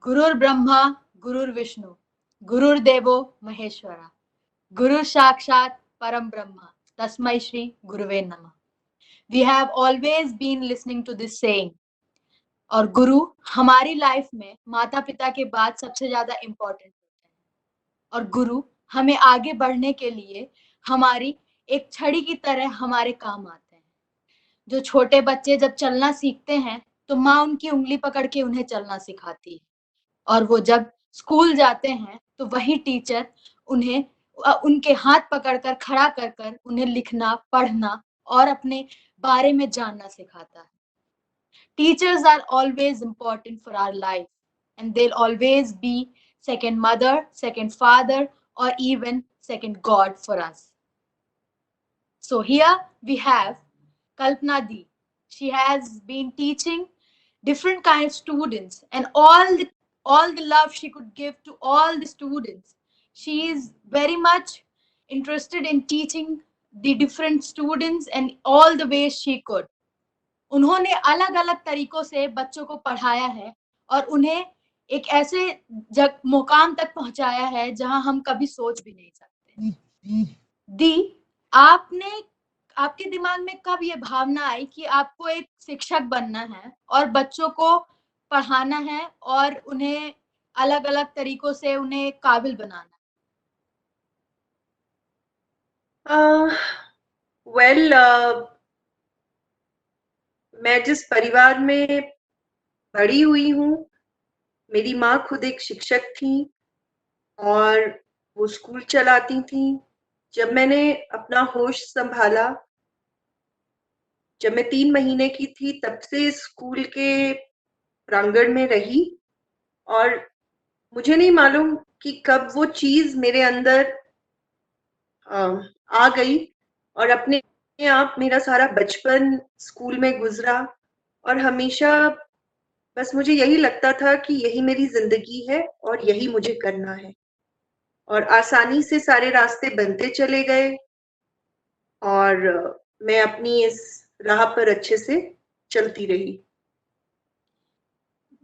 गुरुर्ब्रह्मा गुरुर्विष्णु गुरुर्देवो महेश्वरा गुरु साक्षात परम ब्रह्मा तस्मै श्री गुरुवे नमः. We have always been listening to this saying. और गुरु हमारी लाइफ में माता पिता के बाद सबसे ज्यादा इम्पोर्टेंट होते हैं और गुरु हमें आगे बढ़ने के लिए हमारी एक छड़ी की तरह हमारे काम आते हैं. जो छोटे बच्चे जब चलना सीखते हैं तो माँ उनकी उंगली पकड़ के उन्हें चलना सिखाती है और वो जब स्कूल जाते हैं तो वही टीचर उन्हें उनके हाथ पकड़कर खड़ा कर कर उन्हें लिखना पढ़ना और अपने बारे में जानना सिखाता है. Teachers are always important for our life and they'll always be second mother, second father, or even second God for us. So here we have Kalpana Di. She has been teaching different kind of students and all the love she could give to all the students. She is very much interested in teaching the different students and all the ways she could. उन्होंने अलग अलग तरीकों से बच्चों को पढ़ाया है और उन्हें एक ऐसे मुकाम तक पहुंचाया है जहां हम कभी सोच भी नहीं सकते. दी, आपके दिमाग में कब ये भावना आई कि आपको एक शिक्षक बनना है और बच्चों को पढ़ाना है और उन्हें अलग अलग तरीकों से उन्हें काबिल बनाना? वेल मैं जिस परिवार में बड़ी हुई हूँ, मेरी माँ खुद एक शिक्षक थी और वो स्कूल चलाती थी. जब मैंने अपना होश संभाला, जब मैं 3 महीने की थी, तब से स्कूल के प्रांगण में रही और मुझे नहीं मालूम कि कब वो चीज मेरे अंदर आ गई और अपने आप मेरा सारा बचपन स्कूल में गुजरा और हमेशा बस मुझे यही लगता था कि यही मेरी जिंदगी है और यही मुझे करना है और आसानी से सारे रास्ते बनते चले गए और मैं अपनी इस राह पर अच्छे से चलती रही.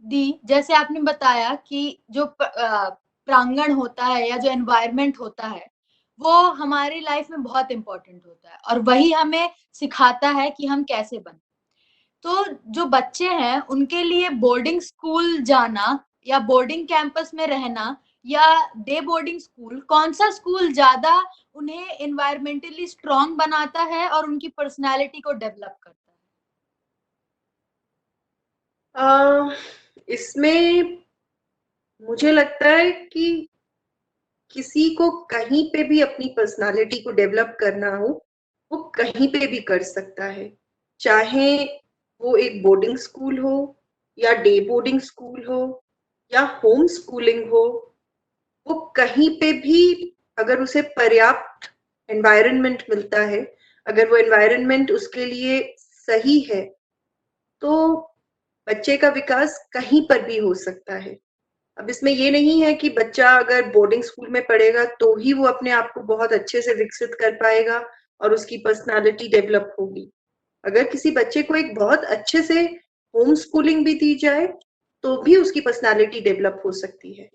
दी, जैसे आपने बताया कि जो प्रांगण होता है या जो एनवायरनमेंट होता है वो हमारी लाइफ में बहुत इंपॉर्टेंट होता है और वही हमें सिखाता है कि हम कैसे बने. तो जो बच्चे हैं उनके लिए बोर्डिंग स्कूल जाना या बोर्डिंग कैंपस में रहना या डे बोर्डिंग स्कूल, कौन सा स्कूल ज्यादा उन्हें एनवायरमेंटली स्ट्रांग बनाता है और उनकी पर्सनालिटी को डेवलप करता इसमें मुझे लगता है कि किसी को कहीं पे भी अपनी पर्सनालिटी को डेवलप करना हो, वो कहीं पे भी कर सकता है. चाहे वो एक बोर्डिंग स्कूल हो या डे बोर्डिंग स्कूल हो या होम स्कूलिंग हो, वो कहीं पे भी अगर उसे पर्याप्त एनवायरनमेंट मिलता है, अगर वो एनवायरनमेंट उसके लिए सही है, तो बच्चे का विकास कहीं पर भी हो सकता है. अब इसमें ये नहीं है कि बच्चा अगर बोर्डिंग स्कूल में पढ़ेगा तो ही वो अपने आप को बहुत अच्छे से विकसित कर पाएगा और उसकी पर्सनालिटी डेवलप होगी. अगर किसी बच्चे को एक बहुत अच्छे से होम स्कूलिंग भी दी जाए तो भी उसकी पर्सनालिटी डेवलप हो सकती है.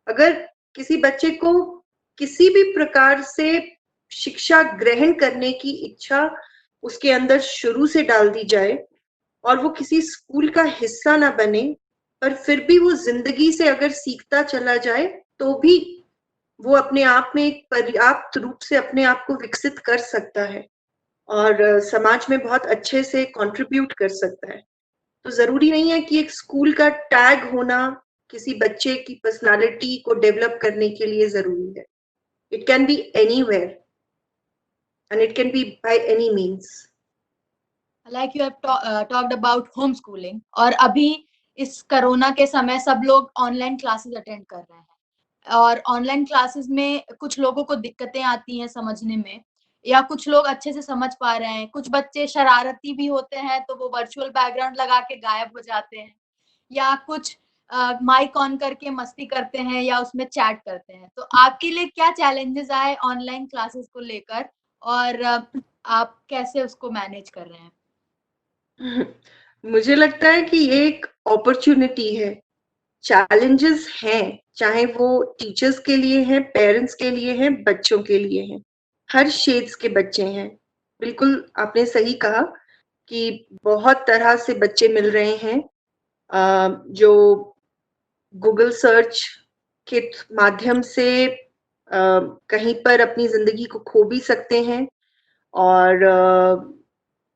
अगर किसी बच्चे को किसी भी प्रकार से शिक्षा ग्रहण करने की इच्छा उसके अंदर शुरू से डाल दी जाए और वो किसी स्कूल का हिस्सा ना बने, पर फिर भी वो जिंदगी से अगर सीखता चला जाए तो भी वो अपने आप में एक पर्याप्त रूप से अपने आप को विकसित कर सकता है और समाज में बहुत अच्छे से कंट्रीब्यूट कर सकता है. तो जरूरी नहीं है कि एक स्कूल का टैग होना किसी बच्चे की पर्सनालिटी को डेवलप करने के लिए जरूरी है. It can be anywhere and it can be by any means. Like you have talked about home schooling और अभी इस कोरोना के समय सब लोग ऑनलाइन क्लासेस अटेंड कर रहे हैं और ऑनलाइन क्लासेस में कुछ लोगों को दिक्कतें आती हैं समझने में या कुछ लोग अच्छे से समझ पा रहे हैं, कुछ बच्चे शरारती भी होते हैं तो वो वर्चुअल बैकग्राउंड लगा के गायब हो जाते हैं या कुछ माइक ऑन करके मस्ती करते हैं या उसमें चैट करते हैं. तो आपके लिए क्या चैलेंजेस आए ऑनलाइन क्लासेस को लेकर और आप कैसे उसको मैनेज कर रहे हैं? मुझे लगता है कि ये एक अपॉर्चुनिटी है चैलेंजेस हैं, चाहे वो टीचर्स के लिए हैं, पेरेंट्स के लिए हैं, बच्चों के लिए हैं, हर शेड्स के बच्चे हैं। बिल्कुल आपने सही कहा कि बहुत तरह से बच्चे मिल रहे हैं जो गूगल सर्च के माध्यम से कहीं पर अपनी जिंदगी को खो भी सकते हैं और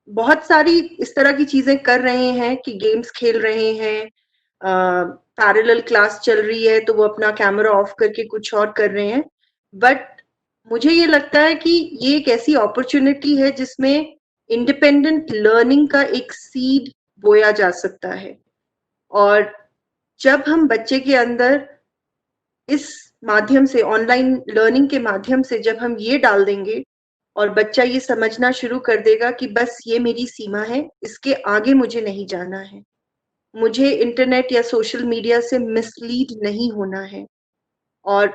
बहुत सारी इस तरह की चीजें कर रहे हैं कि गेम्स खेल रहे हैं, पैरेलल क्लास चल रही है तो वो अपना कैमरा ऑफ करके कुछ और कर रहे हैं। बट मुझे ये लगता है कि ये एक ऐसी अपॉर्चुनिटी है जिसमें इंडिपेंडेंट लर्निंग का एक सीड बोया जा सकता है। और जब हम बच्चे के अंदर इस माध्यम से, ऑनलाइन लर्निंग के माध्यम से जब हम ये डाल देंगे और बच्चा ये समझना शुरू कर देगा कि बस ये मेरी सीमा है, इसके आगे मुझे नहीं जाना है, मुझे इंटरनेट या सोशल मीडिया से मिसलीड नहीं होना है। और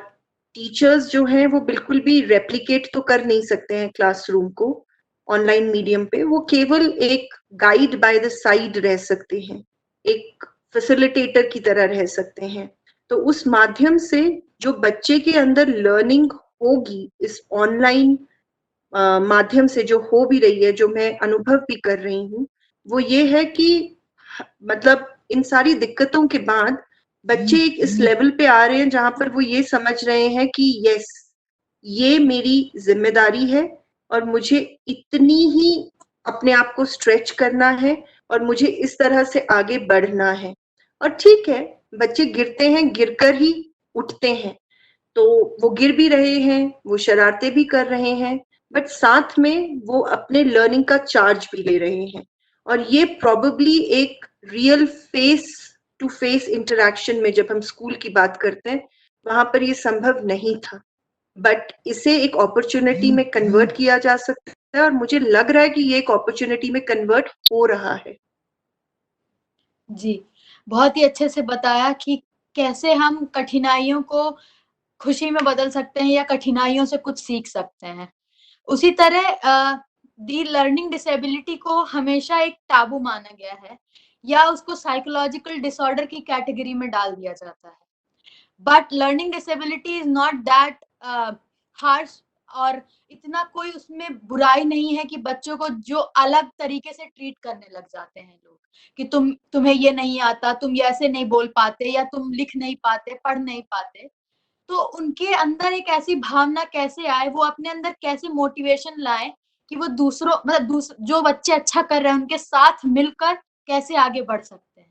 टीचर्स जो हैं वो बिल्कुल भी रेप्लिकेट तो कर नहीं सकते हैं क्लासरूम को ऑनलाइन मीडियम पे, वो केवल एक गाइड बाय द साइड रह सकते हैं, एक फैसिलिटेटर की तरह रह सकते हैं। तो उस माध्यम से जो बच्चे के अंदर लर्निंग होगी इस ऑनलाइन माध्यम से, जो हो भी रही है, जो मैं अनुभव भी कर रही हूँ, वो ये है कि मतलब इन सारी दिक्कतों के बाद बच्चे एक इस लेवल पे आ रहे हैं जहां पर वो ये समझ रहे हैं कि यस, ये मेरी जिम्मेदारी है और मुझे इतनी ही अपने आप को स्ट्रेच करना है और मुझे इस तरह से आगे बढ़ना है। और ठीक है, बच्चे गिरते हैं, गिरकर ही उठते हैं, तो वो गिर भी रहे हैं, वो शरारतें भी कर रहे हैं, बट साथ में वो अपने लर्निंग का चार्ज भी ले रहे हैं। और ये प्रोबेबली एक real face to face interaction में, जब हम स्कूल की बात करते हैं, वहां पर ये संभव नहीं था, बट इसे एक अपॉर्चुनिटी में कन्वर्ट किया जा सकता है और मुझे लग रहा है कि ये एक अपॉर्चुनिटी में कन्वर्ट हो रहा है। जी, बहुत ही अच्छे से बताया कि कैसे हम कठिनाइयों को खुशी में बदल सकते हैं या कठिनाइयों से कुछ सीख सकते हैं। उसी तरह दी लर्निंग डिसेबिलिटी को हमेशा एक टाबू माना गया है या उसको साइकोलॉजिकल डिसऑर्डर की कैटेगरी में डाल दिया जाता है। But learning disability is not that harsh, और इतना कोई उसमें बुराई नहीं है कि बच्चों को जो अलग तरीके से ट्रीट करने लग जाते हैं लोग कि तुम्हें ये नहीं आता, तुम ये ऐसे नहीं बोल पाते, या तुम लिख नहीं पाते, पढ़ नहीं पाते। तो उनके अंदर एक ऐसी भावना कैसे आए, वो अपने अंदर कैसे मोटिवेशन लाए कि वो दूसरों मतलब जो बच्चे अच्छा कर रहे हैं उनके साथ मिलकर कैसे आगे बढ़ सकते हैं।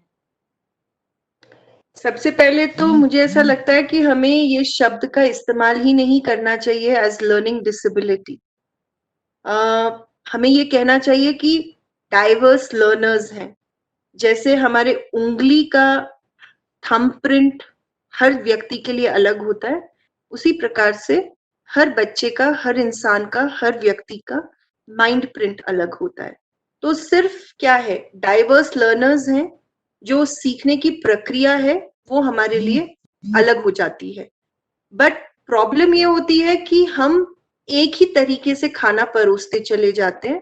सबसे पहले तो मुझे ऐसा लगता है कि हमें ये शब्द का इस्तेमाल ही नहीं करना चाहिए एज लर्निंग डिसेबिलिटी। हमें ये कहना चाहिए कि डाइवर्स लर्नर्स हैं। जैसे हमारे उंगली का थंब प्रिंट हर व्यक्ति के लिए अलग होता है, उसी प्रकार से हर बच्चे का, हर इंसान का, हर व्यक्ति का माइंड प्रिंट अलग होता है। तो सिर्फ क्या है, डाइवर्स लर्नर्स हैं, जो सीखने की प्रक्रिया है वो हमारे लिए अलग हो जाती है। बट प्रॉब्लम ये होती है कि हम एक ही तरीके से खाना परोसते चले जाते हैं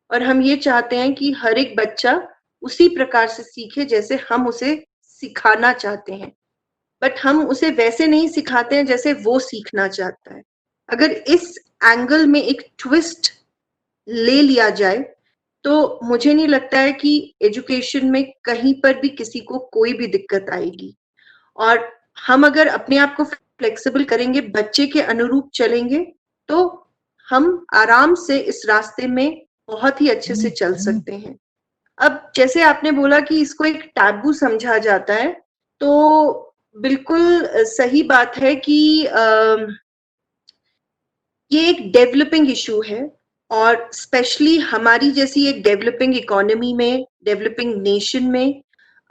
और हम ये चाहते हैं कि हर एक बच्चा उसी प्रकार से सीखे जैसे हम उसे सिखाना चाहते हैं, बट हम उसे वैसे नहीं सिखाते हैं जैसे वो सीखना चाहता है। अगर इस एंगल में एक ट्विस्ट ले लिया जाए तो मुझे नहीं लगता है कि एजुकेशन में कहीं पर भी किसी को कोई भी दिक्कत आएगी। और हम अगर अपने आप को फ्लेक्सिबल करेंगे, बच्चे के अनुरूप चलेंगे, तो हम आराम से इस रास्ते में बहुत ही अच्छे से चल सकते हैं। अब जैसे आपने बोला कि इसको एक टैबू समझा जाता है, तो बिल्कुल सही बात है कि ये एक डेवलपिंग इशू है और स्पेशली हमारी जैसी एक डेवलपिंग इकोनॉमी में, डेवलपिंग नेशन में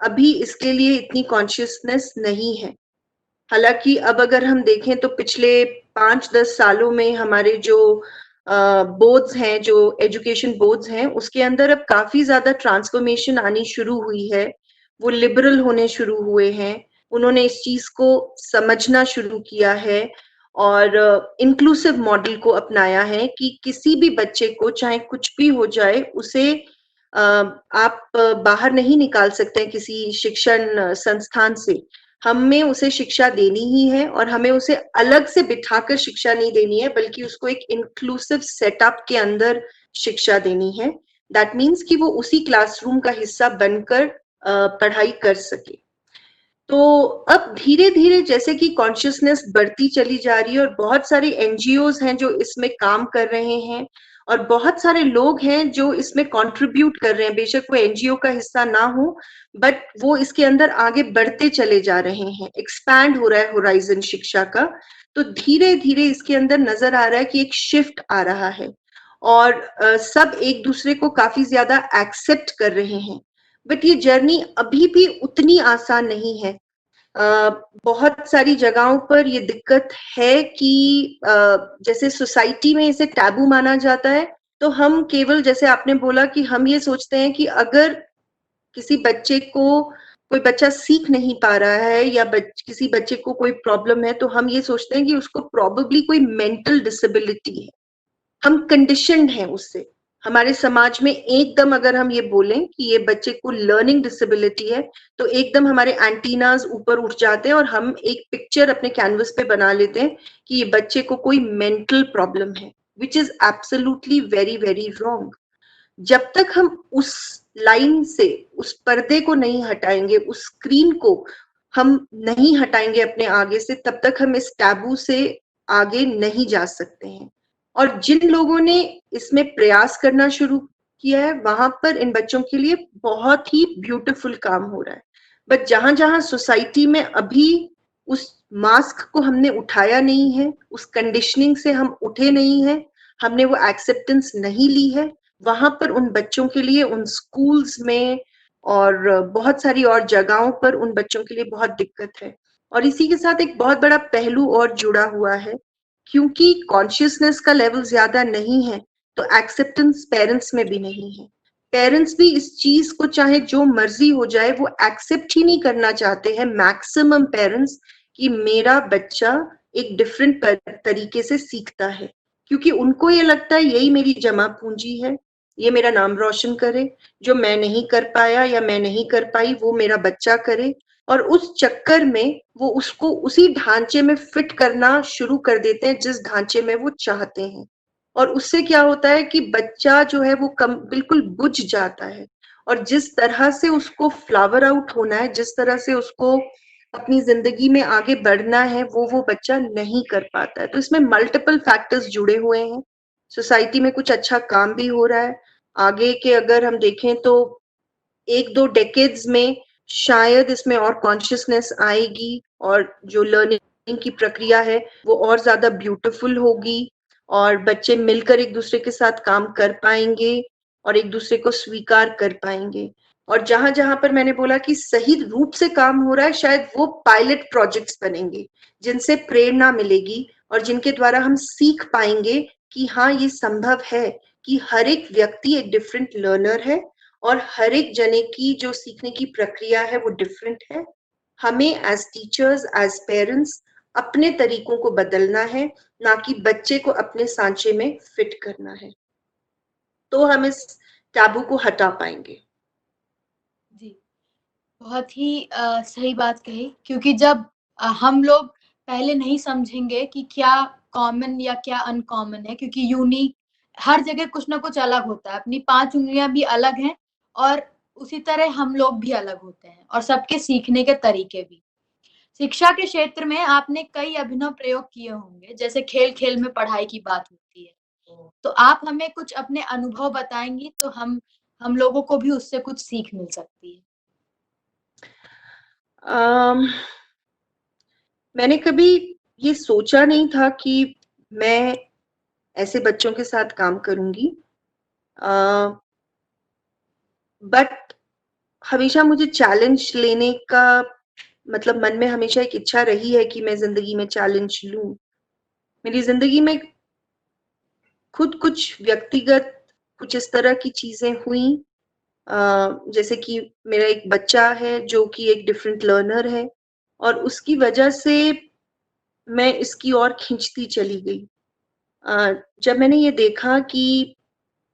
अभी इसके लिए इतनी कॉन्शियसनेस नहीं है। हालांकि अब अगर हम देखें तो पिछले 5-10 सालों में हमारे जो बोर्ड्स हैं, जो एजुकेशन बोर्ड्स हैं, उसके अंदर अब काफी ज्यादा ट्रांसफॉर्मेशन आनी शुरू हुई है। वो लिबरल होने शुरू हुए हैं, उन्होंने इस चीज को समझना शुरू किया है और इंक्लूसिव मॉडल को अपनाया है कि किसी भी बच्चे को चाहे कुछ भी हो जाए, उसे आप बाहर नहीं निकाल सकते हैं किसी शिक्षण संस्थान से। हमें उसे शिक्षा देनी ही है, और हमें उसे अलग से बिठाकर शिक्षा नहीं देनी है, बल्कि उसको एक इंक्लूसिव सेटअप के अंदर शिक्षा देनी है। दैट मीन्स कि वो उसी क्लासरूम का हिस्सा बनकर पढ़ाई कर सके। तो अब धीरे धीरे जैसे कि कॉन्शियसनेस बढ़ती चली जा रही है, और बहुत सारे एनजीओज हैं जो इसमें काम कर रहे हैं, और बहुत सारे लोग हैं जो इसमें कंट्रीब्यूट कर रहे हैं, बेशक वो एनजीओ का हिस्सा ना हो, बट वो इसके अंदर आगे बढ़ते चले जा रहे हैं, एक्सपैंड हो रहा है होराइजन शिक्षा का। तो धीरे धीरे इसके अंदर नजर आ रहा है कि एक शिफ्ट आ रहा है, और सब एक दूसरे को काफी ज्यादा एक्सेप्ट कर रहे हैं। बट ये जर्नी अभी भी उतनी आसान नहीं है। बहुत सारी जगहों पर ये दिक्कत है कि जैसे सोसाइटी में इसे टैबू माना जाता है, तो हम केवल, जैसे आपने बोला, कि हम ये सोचते हैं कि अगर किसी बच्चे को, कोई बच्चा सीख नहीं पा रहा है, या किसी बच्चे को कोई प्रॉब्लम है, तो हम ये सोचते हैं कि उसको प्रोबेबली कोई मेंटल डिसेबिलिटी है, हम कंडीशनड हैं उससे। हमारे समाज में एकदम अगर हम ये बोलें कि ये बच्चे को लर्निंग डिसेबिलिटी है, तो एकदम हमारे एंटीनाज ऊपर उठ जाते हैं, और हम एक पिक्चर अपने कैनवस पे बना लेते हैं कि ये बच्चे को कोई मेंटल प्रॉब्लम है, which is absolutely very very wrong. जब तक हम उस लाइन से, उस पर्दे को नहीं हटाएंगे, उस स्क्रीन को हम नहीं हटाएंगे अपने आगे से, तब तक हम इस टैबू से आगे नहीं जा सकते हैं। और जिन लोगों ने इसमें प्रयास करना शुरू किया है, वहां पर इन बच्चों के लिए बहुत ही ब्यूटीफुल काम हो रहा है। बट जहां जहां सोसाइटी में अभी उस मास्क को हमने उठाया नहीं है, उस कंडीशनिंग से हम उठे नहीं है, हमने वो एक्सेप्टेंस नहीं ली है, वहां पर उन बच्चों के लिए, उन स्कूल्स में और बहुत सारी और जगहों पर उन बच्चों के लिए बहुत दिक्कत है। और इसी के साथ एक बहुत बड़ा पहलू और जुड़ा हुआ है, क्योंकि कॉन्शियसनेस का लेवल ज्यादा नहीं है, तो एक्सेप्टेंस पेरेंट्स में भी नहीं है। पेरेंट्स भी इस चीज को, चाहे जो मर्जी हो जाए, वो एक्सेप्ट ही नहीं करना चाहते हैं, मैक्सिमम पेरेंट्स, कि मेरा बच्चा एक डिफरेंट तरीके से सीखता है, क्योंकि उनको ये लगता है यही मेरी जमा पूंजी है, ये मेरा नाम रोशन करे, जो मैं नहीं कर पाया या मैं नहीं कर पाई वो मेरा बच्चा करे। और उस चक्कर में वो उसको उसी ढांचे में फिट करना शुरू कर देते हैं जिस ढांचे में वो चाहते हैं। और उससे क्या होता है कि बच्चा जो है वो बिल्कुल बुझ जाता है, और जिस तरह से उसको फ्लावर आउट होना है, जिस तरह से उसको अपनी जिंदगी में आगे बढ़ना है, वो बच्चा नहीं कर पाता है। तो इसमें मल्टीपल फैक्टर्स जुड़े हुए हैं। सोसाइटी में कुछ अच्छा काम भी हो रहा है, आगे के अगर हम देखें तो 1-2 डेकेड्स में शायद इसमें और कॉन्शियसनेस आएगी, और जो लर्निंग की प्रक्रिया है वो और ज्यादा ब्यूटीफुल होगी, और बच्चे मिलकर एक दूसरे के साथ काम कर पाएंगे, और एक दूसरे को स्वीकार कर पाएंगे। और जहां जहां पर मैंने बोला कि सही रूप से काम हो रहा है, शायद वो पायलट प्रोजेक्ट्स बनेंगे जिनसे प्रेरणा मिलेगी, और जिनके द्वारा हम सीख पाएंगे कि हाँ, ये संभव है कि हर एक व्यक्ति एक डिफरेंट लर्नर है, और हर एक जने की जो सीखने की प्रक्रिया है वो डिफरेंट है। हमें एज टीचर्स, एज पेरेंट्स, अपने तरीकों को बदलना है, ना कि बच्चे को अपने सांचे में फिट करना है। तो हम इस टैबू को हटा पाएंगे। जी, बहुत ही सही बात कही, क्योंकि जब हम लोग पहले नहीं समझेंगे कि क्या कॉमन या क्या अनकॉमन है, क्योंकि यूनिक हर जगह कुछ ना कुछ अलग होता है, अपनी 5 उँगलियाँ भी अलग हैं, और उसी तरह हम लोग भी अलग होते हैं, और सबके सीखने के तरीके भी। शिक्षा के क्षेत्र में आपने कई अभिनव प्रयोग किए होंगे, जैसे खेल-खेल में पढ़ाई की बात होती है। तो आप हमें कुछ अपने अनुभव बताएँगी, तो हम लोगों को भी उससे कुछ सीख मिल सकती है। अम, मैंने कभी ये सोचा नहीं था कि मैं ऐसे बच्चों के साथ काम करूंगी, बट हमेशा मुझे चैलेंज लेने का, मतलब मन में हमेशा एक इच्छा रही है कि मैं जिंदगी में चैलेंज लूं। मेरी जिंदगी में खुद कुछ व्यक्तिगत, कुछ इस तरह की चीजें हुई, जैसे कि मेरा एक बच्चा है जो कि एक डिफरेंट लर्नर है, और उसकी वजह से मैं इसकी ओर खींचती चली गई। जब मैंने ये देखा कि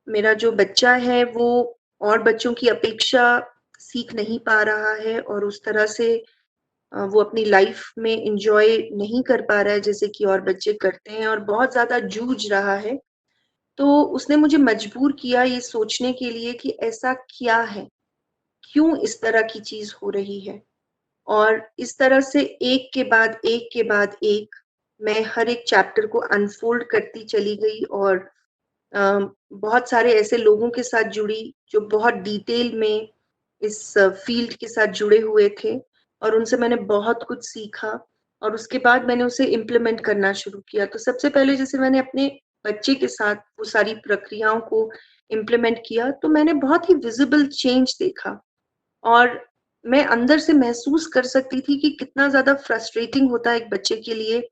मेरा जो बच्चा है वो और बच्चों की अपेक्षा सीख नहीं पा रहा है, और उस तरह से वो अपनी लाइफ में एंजॉय नहीं कर पा रहा है जैसे कि और बच्चे करते हैं और बहुत ज़्यादा जूझ रहा है। तो उसने मुझे मजबूर किया ये सोचने के लिए कि ऐसा क्या है? क्यों इस तरह की चीज़ हो रही है? और इस तरह से एक के बाद एक के बाद एक मैं हर एक चैप्टर को अनफ़ोल्ड करती चली गई और बहुत सारे ऐसे लोगों के साथ जुड़ी जो बहुत डिटेल में इस फ़ील्ड के साथ जुड़े हुए थे और उनसे मैंने बहुत कुछ सीखा और उसके बाद मैंने उसे इम्प्लीमेंट करना शुरू किया। तो सबसे पहले जैसे मैंने अपने बच्चे के साथ वो सारी प्रक्रियाओं को इम्प्लीमेंट किया, तो मैंने बहुत ही विज़िबल चेंज देखा और मैं अंदर से महसूस कर सकती थी कि कितना ज़्यादा फ्रस्ट्रेटिंग होता है एक बच्चे के लिए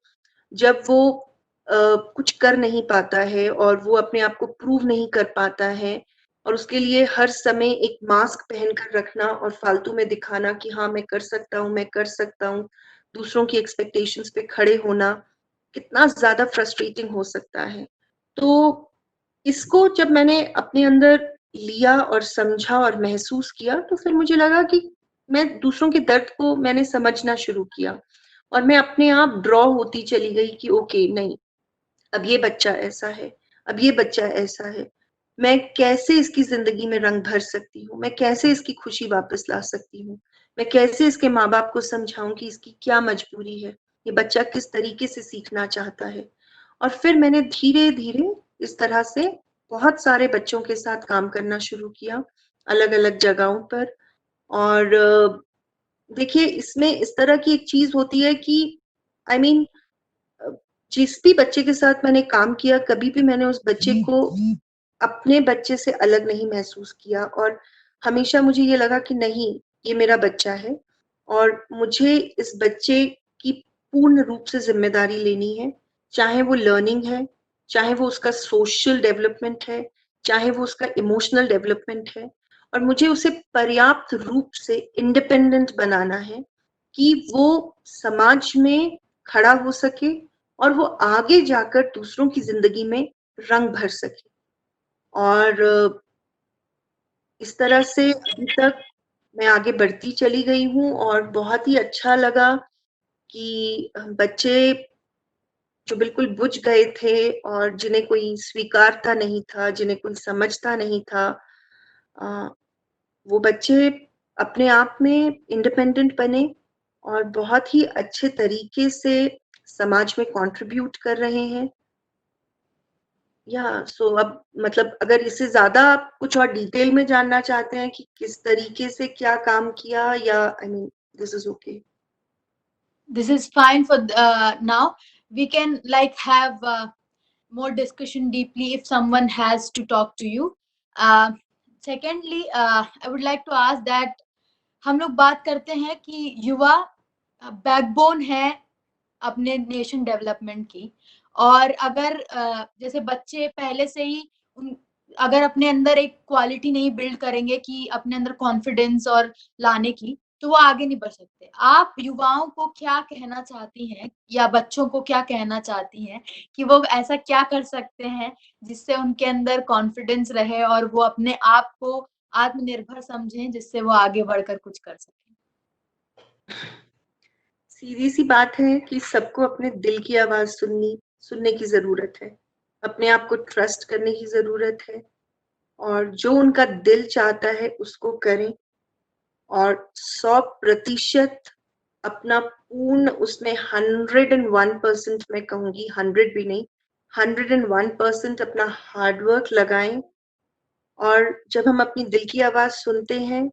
जब वो कुछ कर नहीं पाता है और वो अपने आप को प्रूव नहीं कर पाता है और उसके लिए हर समय एक मास्क पहनकर रखना और फालतू में दिखाना कि हाँ, मैं कर सकता हूँ, मैं कर सकता हूँ। दूसरों की एक्सपेक्टेशंस पे खड़े होना, कितना ज़्यादा फ्रस्ट्रेटिंग हो सकता है। तो इसको जब मैंने अपने अंदर लिया और समझा और महसूस किया, तो फिर मुझे लगा कि मैं दूसरों के दर्द को मैंने समझना शुरू किया और मैं अपने आप ड्रॉ होती चली गई कि ओके नहीं, अब ये बच्चा ऐसा है, अब ये बच्चा ऐसा है। मैं कैसे इसकी ज़िंदगी में रंग भर सकती हूँ? मैं कैसे इसकी खुशी वापस ला सकती हूँ? मैं कैसे इसके माँ-बाप को समझाऊँ कि इसकी क्या मजबूरी है? ये बच्चा किस तरीके से सीखना चाहता है? और फिर मैंने धीरे-धीरे इस तरह से बहुत सारे बच्चों के साथ काम करना शुरू किया, अलग-अलग जगहों पर और देखिए इसमें इस तरह की एक चीज़ होती है कि आई मीन अ, जिस भी बच्चे के साथ मैंने काम किया, कभी भी मैंने उस बच्चे को अपने बच्चे से अलग नहीं महसूस किया और हमेशा मुझे ये लगा कि नहीं, ये मेरा बच्चा है और मुझे इस बच्चे की पूर्ण रूप से ज़िम्मेदारी लेनी है, चाहे वो लर्निंग है, चाहे वो उसका सोशल डेवलपमेंट है, चाहे वो उसका इमोशनल डेवलपमेंट है और मुझे उसे पर्याप्त रूप से इंडिपेंडेंट बनाना है कि वो समाज में खड़ा हो सके और वो आगे जाकर दूसरों की ज़िंदगी में रंग भर सके। और इस तरह से अभी तक मैं आगे बढ़ती चली गई हूँ और बहुत ही अच्छा लगा कि बच्चे जो बिल्कुल बुझ गए थे और जिन्हें कोई स्वीकारता नहीं था, जिन्हें कोई समझता नहीं था अ, वो बच्चे अपने आप में इंडिपेंडेंट बने और बहुत ही अच्छे तरीके से समाज में कंट्रीब्यूट कर रहे हैं। या सो अब मतलब अगर इससे ज़्यादा आप कुछ और डिटेल में जानना चाहते हैं कि किस तरीके से क्या काम किया या I mean this is okay. This is fine for now. We can like have more discussion deeply if someone has to talk to you. uh, Secondly, I would like to ask that हम लोग बात करते हैं कि युवा backbone है अपने nation development की। और अगर जैसे बच्चे पहले से ही अगर अपने अंदर एक क्वालिटी नहीं बिल्ड करेंगे कि अपने अंदर कॉन्फिडेंस और लाने की, तो वो आगे नहीं बढ़ सकते। आप युवाओं को क्या कहना चाहती हैं या बच्चों को क्या कहना चाहती हैं कि वो ऐसा क्या कर सकते हैं जिससे उनके अंदर कॉन्फिडेंस रहे और वो अपने आप को आत्मनिर्भर समझें, जिससे वो आगे बढ़कर कुछ कर सकें? सीधी सी बात है कि सबको अपने दिल की आवाज़ सुनने की ज़रूरत है। अपने आप को ट्रस्ट करने की ज़रूरत है और जो उनका दिल चाहता है उसको करें और 100% अपना पूर्ण उसमें 101% मैं कहूँगी 100 भी नहीं, 101% अपना हार्ड वर्क लगाएँ और जब हम अपनी दिल की आवाज़ सुनते हैं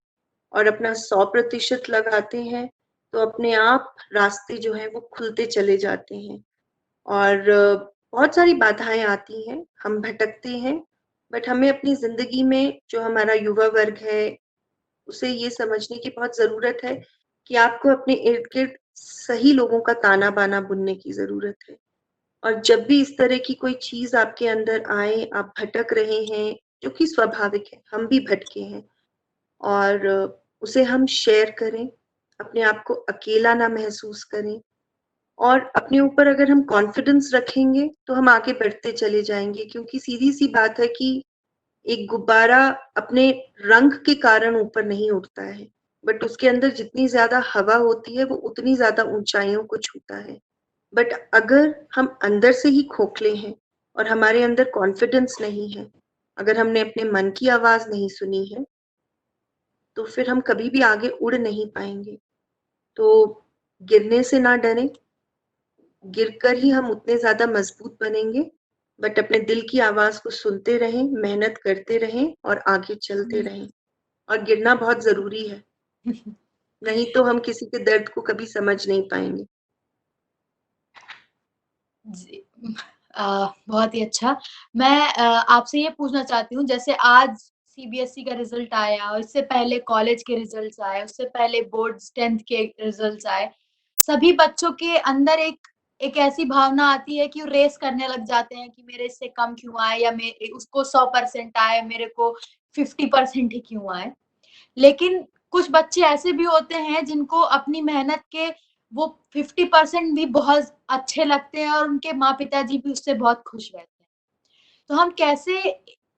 और अपना 100% लगाते हैं, तो अपने आप रास्ते जो हैं वो खुलते चले जाते हैं और बहुत सारी बाधाएँ आती हैं, हम भटकते हैं, बट हमें अपनी ज़िंदगी में जो हमारा युवा वर्ग है, उसे ये समझने की बहुत ज़रूरत है कि आपको अपने इर्द-गिर्द सही लोगों का ताना-बाना बुनने की ज़रूरत है। और जब भी इस तरह की कोई चीज़ आपके अंदर आए, आप भटक रहे हैं, जो कि स्वाभाविक है, हम भी भटके हैं और उसे हम शेयर करें, अपने आप को अकेला ना महसूस करें और अपने ऊपर अगर हम कॉन्फिडेंस रखेंगे, तो हम आगे बढ़ते चले जाएँगे क्योंकि सीधी-सी बात है कि एक गुब्बारा अपने रंग के कारण ऊपर नहीं उड़ता है, बट उसके अंदर जितनी ज्यादा हवा होती है वो उतनी ज्यादा ऊंचाइयों को छूता है। बट अगर हम अंदर से ही खोखले हैं और हमारे अंदर कॉन्फिडेंस नहीं है, अगर हमने अपने मन की आवाज नहीं सुनी है, तो फिर हम कभी भी आगे उड़ नहीं पाएंगे। तो गिरने से ना डरें, गिरकर ही हम उतने ज्यादा मजबूत बनेंगे। बट अपने दिल की आवाज को सुनते रहें, मेहनत करते रहें और आगे चलते रहें। और गिरना बहुत जरूरी है, नहीं तो हम किसी के दर्द को कभी समझ नहीं पाएंगे। जी। बहुत ही अच्छा। मैं आपसे ये पूछना चाहती हूँ, जैसे आज सीबीएसई का रिजल्ट आया और इससे पहले कॉलेज के रिजल्ट्स आए, उससे पहले बोर्ड 10th के रिजल्ट्स आए। सभी बच्चों के अंदर एक एक ऐसी भावना आती है कि वो रेस करने लग जाते हैं कि मेरे इससे कम क्यों आए, या उसको 100% आए, मेरे को 50% ही क्यों आए। लेकिन कुछ बच्चे ऐसे भी होते हैं जिनको अपनी मेहनत के वो 50% भी बहुत अच्छे लगते हैं और उनके माँ-पिताजी भी उससे बहुत खुश रहते हैं। तो हम कैसे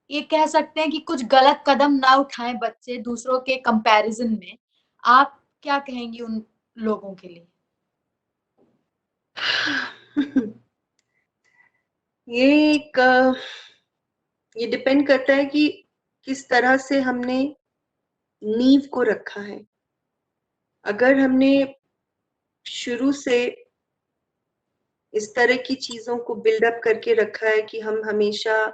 ये कह सकते हैं कि कुछ गलत कदम ना उठाएँ बच्चे दूसरों के कंपैरिज़न में? आप क्या कहेंगी उन लोगों के लिए? ये एक ये डिपेंड करता है कि किस तरह से हमने नींव को रखा है। अगर हमने शुरू से इस तरह की चीजों को बिल्डअप करके रखा है कि हम हमेशा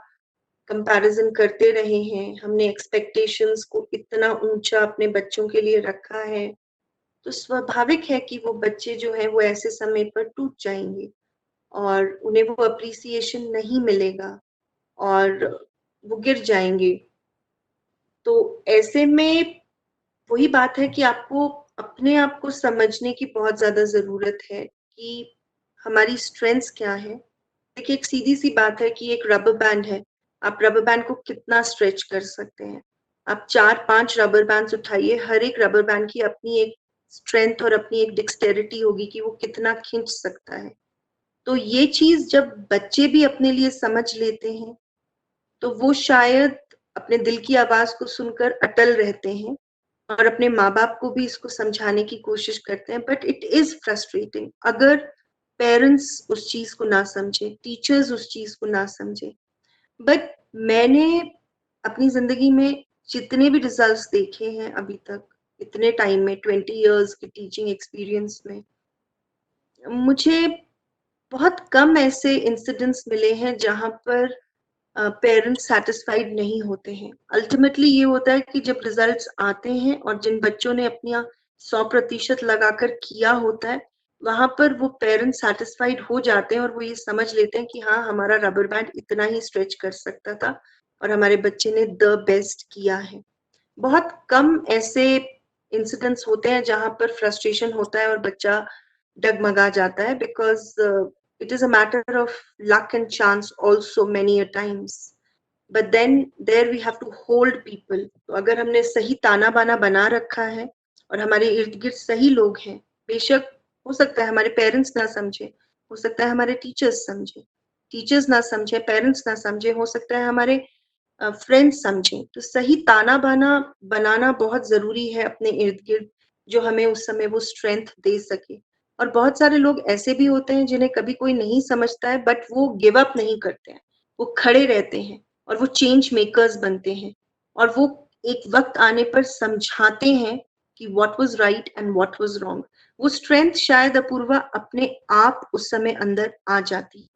कंपैरिजन करते रहे हैं, हमने एक्सपेक्टेशंस को इतना ऊंचा अपने बच्चों के लिए रखा है, तो स्वाभाविक है कि वो बच्चे जो हैं वो ऐसे समय पर टूट जाएंगे और उन्हें वो अप्रिसिएशन नहीं मिलेगा और वो गिर जाएंगे। तो ऐसे में वही बात है कि आपको अपने आप को समझने की बहुत ज्यादा जरूरत है कि हमारी स्ट्रेंथ्स क्या है। देखिए, एक सीधी सी बात है कि एक रबर बैंड है, आप रबर बैंड को कितना स्ट्रेच कर सकते हैं। आप 4-5 रबर बैंड्स उठाइए, हर एक रबर बैंड की अपनी एक स्ट्रेंथ और अपनी एक डिक्सटेरिटी होगी कि वो कितना खींच सकता है। तो ये चीज जब बच्चे भी अपने लिए समझ लेते हैं, तो वो शायद अपने दिल की आवाज को सुनकर अटल रहते हैं और अपने माँ बाप को भी इसको समझाने की कोशिश करते हैं। बट इट इज फ्रस्ट्रेटिंग अगर पेरेंट्स उस चीज को ना समझे, टीचर्स उस चीज को ना समझे। बट मैंने अपनी जिंदगी में जितने भी रिजल्ट्स देखे हैं अभी तक, इतने टाइम में, 20 years की टीचिंग एक्सपीरियंस में, मुझे बहुत कम ऐसे इंसिडेंट्स मिले हैं जहां पर पेरेंट्स सेटिस्फाइड नहीं होते हैं। अल्टीमेटली ये होता है कि जब रिजल्ट्स आते हैं और जिन बच्चों ने अपना 100% लगाकर किया होता है, वहां पर वो पेरेंट्स सेटिस्फाइड हो जाते हैं और वो ये समझ लेते हैं कि हाँ, हमारा रबर बैंड इतना ही स्ट्रेच कर सकता था और हमारे बच्चे ने द बेस्ट किया है। बहुत कम ऐसे इंसिडेंट्स होते हैं जहां पर फ्रस्ट्रेशन होता है और बच्चा डगमगा जाता है, because it is a matter of luck and chance also many a times. But then there we have to hold people. तो अगर हमने सही ताना बाना बना रखा है और हमारे इर्द गिर्द सही लोग हैं, बेशक हो सकता है हमारे पेरेंट्स ना समझे, हो सकता है हमारे टीचर्स समझे, टीचर्स ना समझे, पेरेंट्स ना समझे, हो सकता है हमारे फ्रेंड्स समझें, तो सही ताना बाना बनाना बहुत जरूरी है अपने इर्द गिर्द, जो हमें उस समय वो स्ट्रेंथ दे सके। और बहुत सारे लोग ऐसे भी होते हैं जिन्हें कभी कोई नहीं समझता है, बट वो गिव अप नहीं करते हैं, वो खड़े रहते हैं और वो चेंज मेकर्स बनते हैं और वो एक वक्त आने पर समझाते हैं कि what was right and what was wrong. वो स्ट्रेंथ शायद अपूर्वा अपने आप उस समय अंदर आ जाती।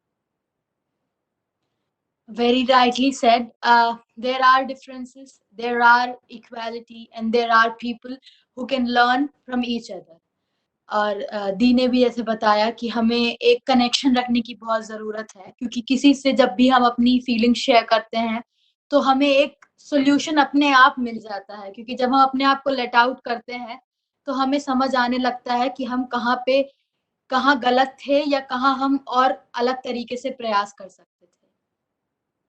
Very rightly said. There are differences, there are equality, and there are people who can learn from each other. और दी ने भी ऐसे बताया कि हमें एक कनेक्शन रखने की बहुत ज़रूरत है, क्योंकि किसी से जब भी हम अपनी फीलिंग शेयर करते हैं, तो हमें एक सॉल्यूशन अपने आप मिल जाता है, क्योंकि जब हम अपने आप को लेट आउट करते हैं, तो हमें समझ आने लगता है कि हम कहाँ गलत थे या कहाँ हम और अलग तरीके से प्रयास कर सकते थे।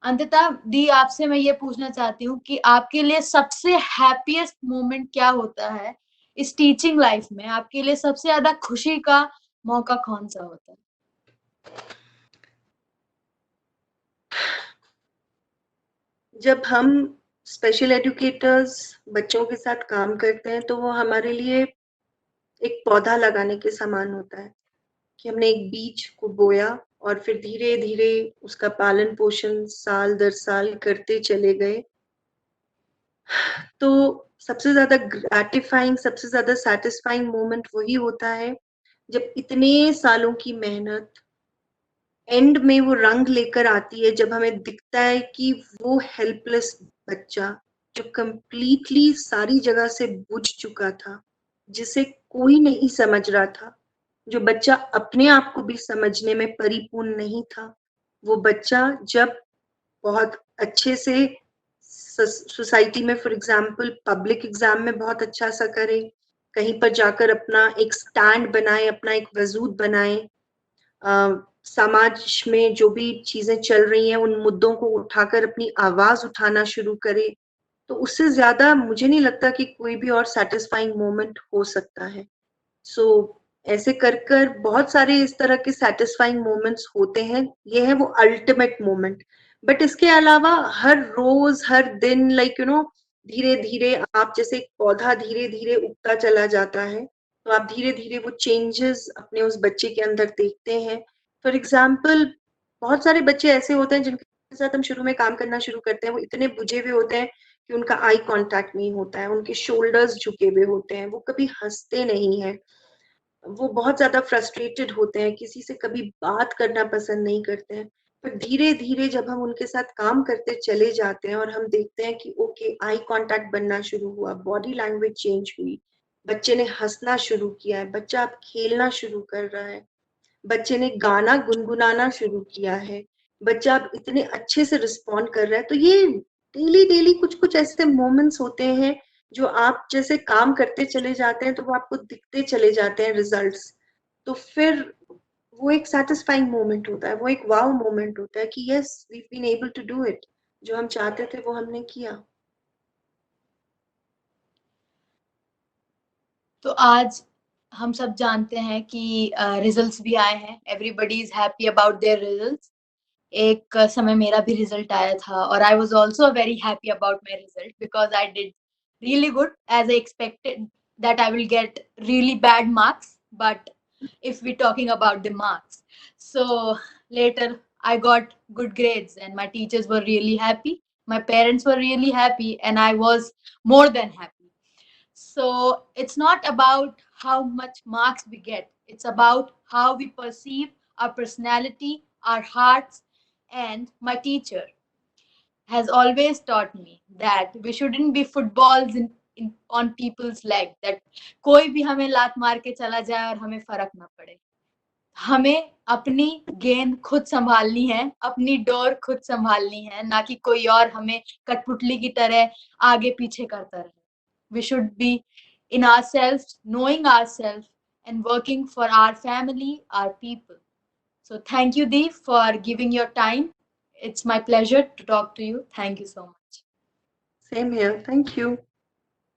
अंततः दी, आपसे मैं ये पूछना चाहती हूँ कि आपके लिए सबसे हैप्पीएस्ट मोमेंट क्या होता है इस टीचिंग लाइफ में? आपके लिए सबसे ज़्यादा खुशी का मौका कौन-सा होता है? जब हम स्पेशल एजुकेटर्स बच्चों के साथ काम करते हैं तो वो हमारे लिए एक पौधा लगाने के समान होता है कि हमने एक बीज को बोया और फिर धीरे धीरे उसका पालन पोषण साल दर साल करते चले गए। तो सबसे ज्यादा ग्रेटिफाइंग, सबसे ज्यादा सेटिस्फाइंग मोमेंट वही होता है जब इतने सालों की मेहनत एंड में वो रंग लेकर आती है, जब हमें दिखता है कि वो हेल्पलेस बच्चा जो कंप्लीटली सारी जगह से बुझ चुका था, जिसे कोई नहीं समझ रहा था, जो बच्चा अपने आप को भी समझने में परिपूर्ण नहीं था, वो बच्चा जब बहुत अच्छे से सोसाइटी में फॉर एग्जाम्पल पब्लिक एग्जाम में बहुत अच्छा सा करे, कहीं पर जाकर अपना एक स्टैंड बनाए, अपना एक वजूद बनाए, समाज में जो भी चीजें चल रही हैं उन मुद्दों को उठाकर अपनी आवाज उठाना शुरू करे, तो उससे ज्यादा मुझे नहीं लगता कि कोई भी और सेटिस्फाइंग मोमेंट हो सकता है। सो ऐसे कर कर बहुत सारे इस तरह के सेटिस्फाइंग मोमेंट्स होते हैं, ये है वो अल्टीमेट मोमेंट। बट इसके अलावा हर रोज हर दिन लाइक धीरे धीरे आप जैसे एक पौधा धीरे धीरे उगता चला जाता है, तो आप धीरे धीरे वो चेंजेस अपने उस बच्चे के अंदर देखते हैं। फॉर एग्जाम्पल बहुत सारे बच्चे ऐसे होते हैं जिनके साथ हम शुरू में काम करना शुरू करते हैं, वो इतने बुझे हुए होते हैं कि उनका आई कांटेक्ट नहीं होता है, उनके शोल्डर्स झुके हुए होते हैं, वो कभी हंसते नहीं है, वो बहुत ज्यादा फ्रस्ट्रेटेड होते हैं, किसी से कभी बात करना पसंद नहीं करते हैं। पर धीरे धीरे जब हम उनके साथ काम करते चले जाते हैं और हम देखते हैं कि ओके आई कांटेक्ट बनना शुरू हुआ, बॉडी लैंग्वेज चेंज हुई, बच्चे ने हंसना शुरू किया है, बच्चा अब खेलना शुरू कर रहा है, बच्चे ने गाना गुनगुनाना शुरू किया है, बच्चा अब इतने अच्छे से रिस्पॉन्ड कर रहा है, तो ये डेली डेली कुछ कुछ ऐसे मोमेंट्स होते हैं जो आप जैसे काम करते चले जाते हैं तो वो आपको दिखते चले जाते हैं रिजल्ट्स, तो फिर वो एक सेटिस्फाइंग मोमेंट होता है, वो एक वाव मोमेंट होता है कि yes we been able to do it, जो हम चाहते थे वो हमने किया। तो आज हम सब जानते हैं कि रिजल्ट्स भी आए हैं, everybody is happy about their results. एक समय मेरा भी रिजल्ट आया था और I was also very happy about my result because I did really good as I expected that I will get really bad marks, but if we're talking about the marks, so later I got good grades and my teachers were really happy, my parents were really happy, and I was more than happy. So it's not about how much marks we get, it's about how we perceive our personality, our hearts. And my teacher has always taught me that we shouldn't be footballs on people's leg, that कोई भी हमें लात मार के चला जाए और हमें फर्क ना पड़े। हमें अपनी गेंद खुद संभालनी है, अपनी डोर खुद संभालनी है, ना कि कोई और हमें कठपुतली की तरह आगे पीछे करता रहे। We should be in ourselves, knowing ourselves, and working for our family, our people. So thank you, Deep, for giving your time. It's my pleasure to talk to you. Thank you so much. Same here, thank you.